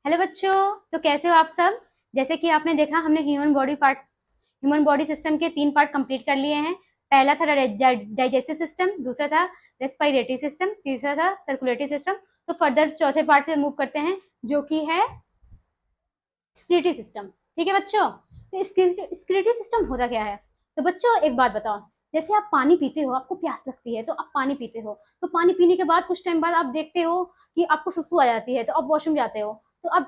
Hello बच्चों। तो कैसे हो आप सब। जैसे कि आपने देखा हमने ह्यूमन बॉडी सिस्टम के 3 पार्ट कंप्लीट कर लिए हैं। पहला था डाइजेस्टिव सिस्टम, दूसरा था रेस्पिरेटरी सिस्टम, तीसरा था सर्कुलेटरी सिस्टम। तो फर्दर चौथे पार्ट पे मूव करते हैं जो कि है स्क्रीटरी सिस्टम। ठीक है बच्चों। तो स्क्रीटरी सिस्टम होता क्या है। तो बच्चों एक बात बताओ, जैसे आप पानी पीते हो, आपको प्यास लगती है तो आप पानी पीते हो, तो पानी पीने के बाद कुछ टाइम बाद आप देखते हो कि आपको सुसु आ जाती है तो आप वॉशरूम जाते हो। तो अब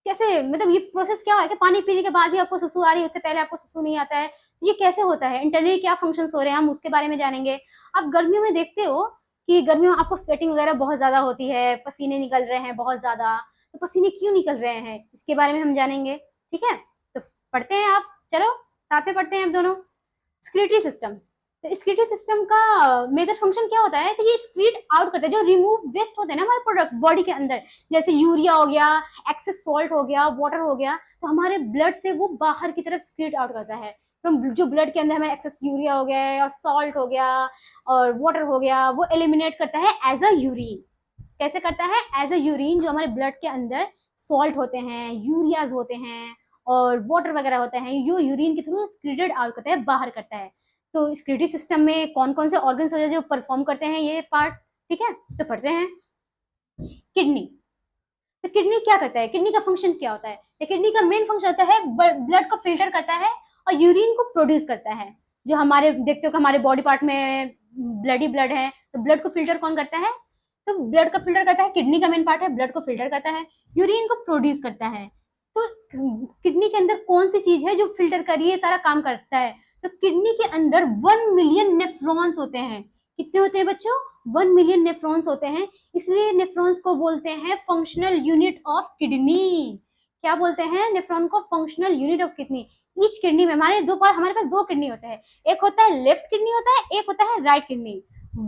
कैसे, मतलब ये प्रोसेस क्या है कि पानी पीने के बाद ही आपको सुसु आ रही है, उससे पहले आपको सुसु नहीं आता है। तो ये कैसे होता है, इंटरनली क्या फंक्शंस हो रहे हैं, हम उसके बारे में जानेंगे। आप गर्मियों में देखते हो कि गर्मियों में आपको स्वेटिंग वगैरह बहुत ज्यादा होती है, पसीने निकल रहे हैं बहुत ज्यादा। तो पसीने क्यों निकल रहे हैं इसके बारे में हम जानेंगे। ठीक है, तो पढ़ते हैं आप, चलो साथ में पढ़ते हैं आप दोनों। Excretory system. तो स्क्रीटरी सिस्टम का मेजर फंक्शन क्या होता है, तो ये स्क्रीट आउट करता है जो रिमूव वेस्ट होते हैं ना हमारे प्रोडक्ट बॉडी के अंदर, जैसे यूरिया हो गया, एक्सेस सॉल्ट हो गया, वाटर हो गया, तो हमारे ब्लड से वो बाहर की तरफ स्क्रीट आउट करता है। फ्रॉम जो ब्लड के अंदर हमें एक्सेस यूरिया हो गया और सॉल्ट हो गया और वाटर हो गया, वो एलिमिनेट करता है एज अ यूरिन। कैसे करता है, एज अ यूरिन। जो हमारे ब्लड के अंदर सॉल्ट होते हैं, यूरियाज होते हैं और वाटर वगैरह होते हैं, यो यूरिन के थ्रू स्क्रीटेड आउट करता है, बाहर करता है। तो स्क्रीटरी सिस्टम में कौन कौन से ऑर्गन्स होते हैं जो परफॉर्म करते हैं ये पार्ट। ठीक है, तो पढ़ते हैं। किडनी। तो किडनी क्या करता है, किडनी का फंक्शन क्या होता है। तो किडनी का मेन फंक्शन होता है ब्लड को फिल्टर करता है और यूरिन को प्रोड्यूस करता है। जो हमारे देखते हो कि हमारे बॉडी पार्ट में ब्लड ही ब्लड है, तो ब्लड को फिल्टर कौन करता है, तो ब्लड का फिल्टर करता है, किडनी का मेन पार्ट है, ब्लड को फिल्टर करता है, यूरिन को प्रोड्यूस करता है। तो किडनी के अंदर कौन सी चीज है जो फिल्टर कर ये सारा काम करता है। तो किडनी के अंदर 1 मिलियन नेफ्रॉन्स होते हैं। कितने होते हैं बच्चों, 1 मिलियन नेफ्रॉन्स होते हैं। इसलिए नेफ्रॉन्स को बोलते हैं फंक्शनल यूनिट ऑफ किडनी। क्या बोलते हैं नेफ्रॉन को, functional unit of kidney. Each kidney में हमारे पास 2 किडनी होते हैं, एक होता है लेफ्ट किडनी होता है, एक होता है राइट किडनी।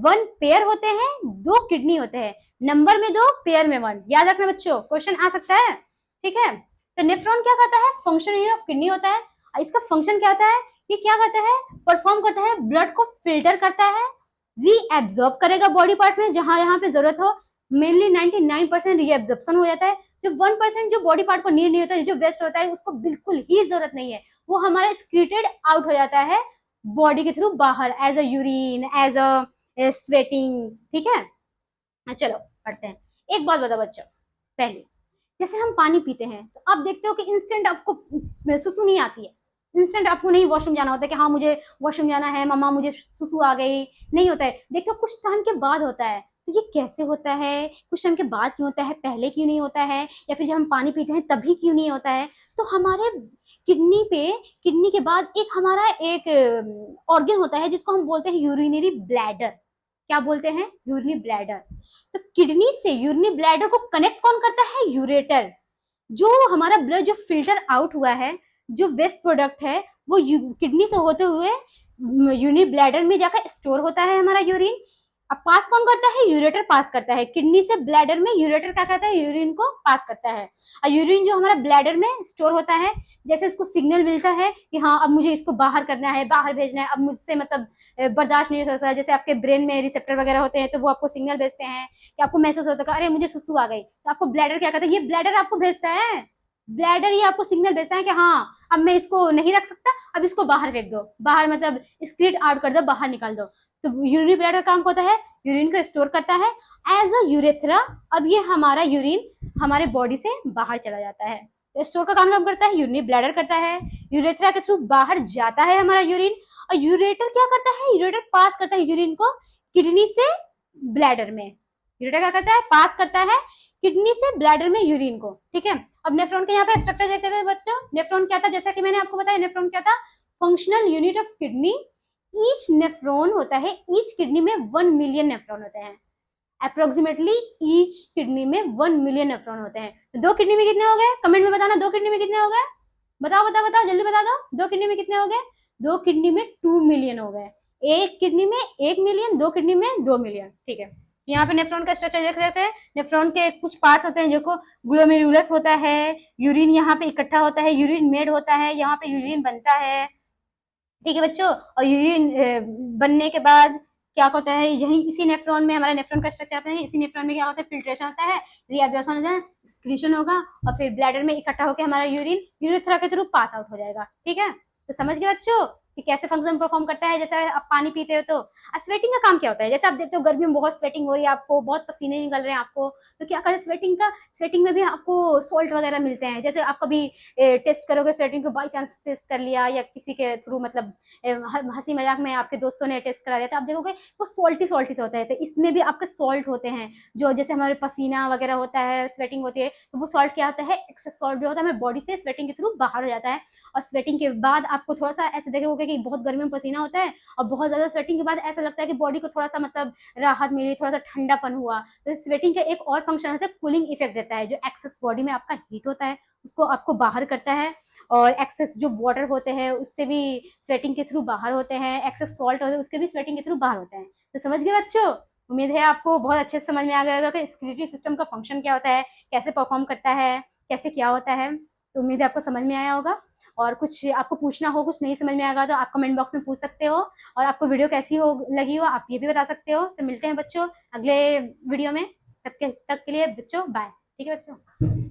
1 पेयर होते हैं, 2 किडनी होते हैं, नंबर में 2, पेयर में 1। याद रखना बच्चों, क्वेश्चन आ सकता है। ठीक है, तो नेफ्रॉन क्या करता है, फंक्शनल यूनिट ऑफ किडनी होता है। इसका फंक्शन क्या होता है, ये क्या करता है, परफॉर्म करता है, ब्लड को फिल्टर करता है, रीएब्जॉर्ब करेगा बॉडी पार्ट में जहां यहाँ पे जरूरत हो। मेनली 99% रीएब्जॉर्प्शन हो जाता है। जो 1% जो बॉडी पार्ट को नीड नहीं होता है, जो वेस्ट होता है, उसको बिल्कुल ही जरूरत नहीं है, वो हमारा स्क्रीटेड आउट हो जाता है बॉडी के थ्रू बाहर, as a urine, as a sweating. ठीक है, चलो पढ़ते हैं। एक बात बताओ बच्चों, पहले जैसे हम पानी पीते हैं तो आप देखते हो कि इंस्टेंट आपको सुसु नहीं आती है। इंस्टेंट आपको नहीं वॉशरूम जाना होता है कि हाँ मुझे वॉशरूम जाना है, मम्मा मुझे सुसु आ गई, नहीं होता है। देखते हो कुछ टाइम के बाद होता है। तो ये कैसे होता है, कुछ टाइम के बाद क्यों होता है, पहले क्यों नहीं होता है, या फिर जब हम पानी पीते हैं तभी क्यों नहीं होता है। तो हमारे किडनी के बाद एक हमारा एक ऑर्गन होता है जिसको हम बोलते हैं यूरिनरी ब्लैडर। क्या बोलते हैं, यूरिनरी ब्लैडर। तो किडनी से यूरिनरी ब्लैडर को कनेक्ट कौन करता है, यूरेटर। जो हमारा ब्लड जो फिल्टर आउट हुआ है, जो वेस्ट प्रोडक्ट है, वो किडनी से होते हुए यूरिनरी ब्लैडर में जाकर स्टोर होता है हमारा यूरिन। अब पास कौन करता है, यूरेटर पास करता है। किडनी से ब्लैडर में यूरेटर क्या करता है, यूरिन को पास करता है। और यूरिन जो हमारा ब्लैडर में स्टोर होता है, जैसे उसको सिग्नल मिलता है कि हाँ अब मुझे इसको बाहर करना है, बाहर भेजना है, अब मुझसे मतलब बर्दाश्त नहीं हो सकता। जैसे आपके ब्रेन में रिसेप्टर वगैरह होते हैं तो वो आपको सिग्नल भेजते हैं कि आपको महसूस होता है अरे मुझे सुसु आ गई, तो आपको ब्लैडर क्या करता है, ये ब्लैडर आपको भेजता है। ब्लैडर ये आपको सिग्नल भेजता है कि हाँ अब मैं इसको नहीं रख सकता, अब इसको बाहर फेंक दो, बाहर मतलब स्क्रीट आउट कर दो, बाहर निकाल दो। तो यूरिनरी ब्लैडर का काम होता है यूरिन को स्टोर करता है एज अ यूरेथ्रा। अब ये हमारा यूरिन हमारे बॉडी से बाहर चला जाता है। तो स्टोर का काम करता है यूरिनरी ब्लैडर करता है, यूरेथ्रा के थ्रू बाहर जाता है हमारा यूरिन। और यूरेटर क्या करता है, यूरेटर पास करता है यूरिन को किडनी से ब्लैडर में। यूरेटर क्या करता है, पास करता है किडनी से ब्लैडर में यूरिन को। ठीक है, अब नेफ्रॉन के यहाँ पे स्ट्रक्चर देखते थे बच्चों। नेफ्रॉन क्या था, जैसा कि मैंने आपको बताया नेफ्रॉन क्या था, functional unit of kidney. Each nephron होता है, ईच किडनी में 1 मिलियन नेफ्रॉन होते हैं। अप्रोक्सीमेटली ईच किडनी में 1 मिलियन नेफ्रॉन होते हैं। तो 2 किडनी में कितने हो गए, कमेंट में बताना, 2 किडनी में कितने हो गए, बताओ बताओ बताओ जल्दी बता दो। 2 किडनी में कितने हो गए, 2 किडनी में 2 मिलियन हो गए। एक किडनी में 1 मिलियन, 2 किडनी में 2 मिलियन। ठीक है, यहाँ पे नेफ्रॉन का स्ट्रक्चर देख लेते हैं। नेफ्रॉन के कुछ पार्ट्स होते हैं, देखो ग्लोमेरुलस होता है, यूरिन यहाँ पे इकट्ठा होता है, यूरिन मेड होता है, यहाँ पे यूरिन बनता है। ठीक है बच्चों, और यूरिन बनने के बाद क्या होता है, यही इसी नेफ्रॉन में, हमारा नेफ्रॉन का स्ट्रक्चर है, इसी नेफ्रॉन में क्या होता है, फिल्ट्रेशन होता है, रीअब्जॉर्प्शन होता है, एक्सक्रीशन होगा, और फिर ब्लैडर में इकट्ठा होकर हमारा यूरिन यूरेथ्रा के थ्रू पास आउट हो जाएगा। ठीक है, तो समझ गए बच्चों कि कैसे फंक्शन परफॉर्म करता है। जैसे आप पानी पीते हो तो स्वेटिंग का काम क्या होता है, जैसे आप देखते हो गर्मी में बहुत स्वेटिंग हो रही है, आपको बहुत पसीने निकल रहे हैं आपको, तो क्या करें, स्वेटिंग में भी आपको सॉल्ट वगैरह मिलते हैं। जैसे आप कभी टेस्ट करोगे स्वेटिंग को, बाई चांस टेस्ट कर लिया या किसी के थ्रू, मतलब हंसी मजाक में आपके दोस्तों ने टेस्ट करा दिया, तो आप देखोगे वो सॉल्टी सॉल्टी से होता है। तो इसमें भी आपके सॉल्ट होते हैं, जो जैसे हमारे पसीना वगैरह होता है, स्वेटिंग होती है, तो वो सॉल्ट क्या होता है, एक्सेस सॉल्ट जो होता है हमारे बॉडी से स्वेटिंग के थ्रू बाहर हो जाता है। और स्वेटिंग के बाद आपको थोड़ा सा ऐसे देखोगे कि बहुत गर्मी में पसीना होता है, और बहुत ज्यादा स्वेटिंग के बाद ऐसा लगता है कि बॉडी को थोड़ा सा मतलब राहत मिली, थोड़ा सा ठंडापन हुआ। तो स्वेटिंग का एक और फंक्शन है, कूलिंग इफेक्ट देता है। जो एक्सेस बॉडी में आपका हीट होता है उसको आपको बाहर करता है, और एक्सेस जो वाटर होते हैं उससे भी स्वेटिंग के थ्रू बाहर होते हैं, एक्सेस सॉल्ट होते हैं उसके भी स्वेटिंग के थ्रू बाहर होते हैं। तो समझ गए बच्चों, उम्मीद है आपको बहुत अच्छे से समझ में आ गया होगा कि एक्सक्रीटरी सिस्टम का फंक्शन क्या होता है, कैसे परफॉर्म करता है, कैसे क्या होता है। तो उम्मीद है आपको समझ में आया होगा। और कुछ आपको पूछना हो, कुछ नहीं समझ में आएगा, तो आप कमेंट बॉक्स में पूछ सकते हो। और आपको वीडियो कैसी हो लगी हो आप ये भी बता सकते हो। तो मिलते हैं बच्चों अगले वीडियो में, तब के लिए बच्चों बाय। ठीक है बच्चों।